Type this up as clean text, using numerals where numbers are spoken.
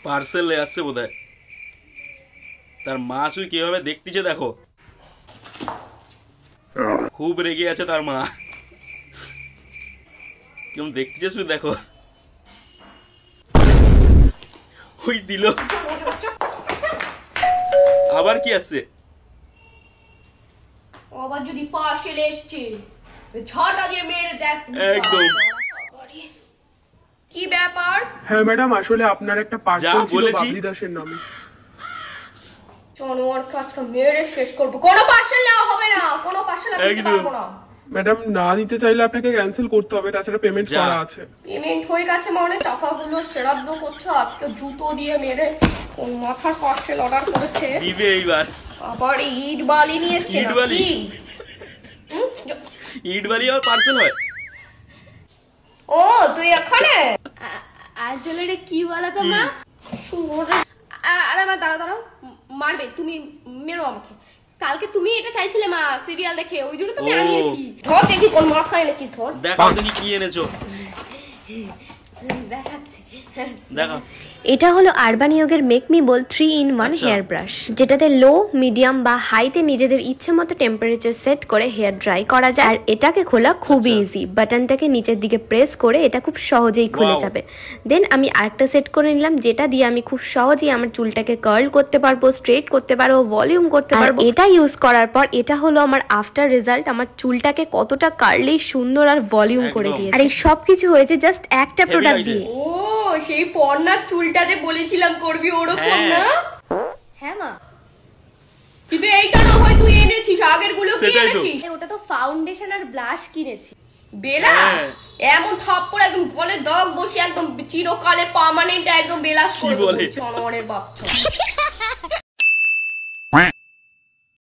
Parcel আসছে বোধহয়। তার মা শুধু কিভাবে দেখতেছে দেখো, খুব রেগে আছে তার মা, কেমন দেখতেছে শুধু দেখো। ওই দিল, আবার কি আসছে? আবার যদি পার্সেল এসছে ঝাঁটা দিয়ে মেরে দেখ একদম। কি ব্যাপার? হ্যাঁ ম্যাডাম, আসলে আপনার একটা পার্সেল ছিল বাবলি দাসের নামে। চলো ওর কাজটা মেরে শেষ করবো। কোনো পার্সেল নেওয়া হবে না, কোনো পার্সেল আমি দিতে পারবো না। ম্যাডাম না নিতে চাইলে আপনাকে ক্যান্সেল করতে হবে, তাছাড়া পেমেন্ট করা আছে। পেমেন্ট হয়ে গেছে মানে টাকাগুলো শ্রাদ্ধ করছো আজকে জুতো দিয়ে মেরে। কোন মাথার পার্সেল অর্ডার করেছে দিবে এইবার। আবার ইট বালি নিয়ে এসেছে নাকি? ইট বালি আর পার্সেল হয়? ও তুই এখানে আসলে রে কি বলা তো মা? আরে মা দাঁড়াও দাঁড়াও, মারবে তুমি, মেরো আমাকে। কালকে তুমি এটা চাইছিলে মা সিরিয়াল দেখে, ওই জন্য তুমি আনিয়েছি। ধর দেখি কোন মাথা এনেছিস, ধর দেখাও দেখি কি এনেছো। দেখাচ্ছি দেখাও। এটা হলো আরবান ইয়োগের মেক মি বোল 3-in-1 হেয়ার ব্রাশ, যেটাতে লো, মিডিয়াম বা হাইতে নিজেদের ইচ্ছে মতো টেম্পারেচার সেট করে হেয়ার ড্রাই করা যায়। আর এটাকে খোলা খুবই ইজি, বাটনটাকে নিচের দিকে প্রেস করে এটা খুব সহজেই খুলে যাবে। দেন আমি আরেকটা সেট করে নিলাম, যেটা দিয়ে আমি খুব সহজেই আমার চুলটাকে কার্ল করতে পারবো, স্ট্রেট করতে পারবো, ভলিউম করতে পারবো। এটা ইউজ করার পর এটা হলো আমার আফটার রেজাল্ট। আমার চুলটাকে কতটা কার্লি, সুন্দর আর ভলিউম করে দিয়েছে। আর এই সব কিছু হয়েছে জাস্ট একটা প্রোডাক্ট দিয়ে। ও সেই পর্ণার চুলটাতে বলেছিলাম করবি ওরকম না? হ্যাঁ মা, কিন্তু এইটা না হয় তুই এনেছিস, আগের গুলো কি এনেছিস? ওটা তো ফাউন্ডেশন আর ব্লাশ কিনেছি। বেলা এমন থাপ্পড় একদম গলে দাগ বসে একদম চিরকালে পার্মানেন্ট একদম বেলাস করে দেবো, জনগণের বাচ্চা।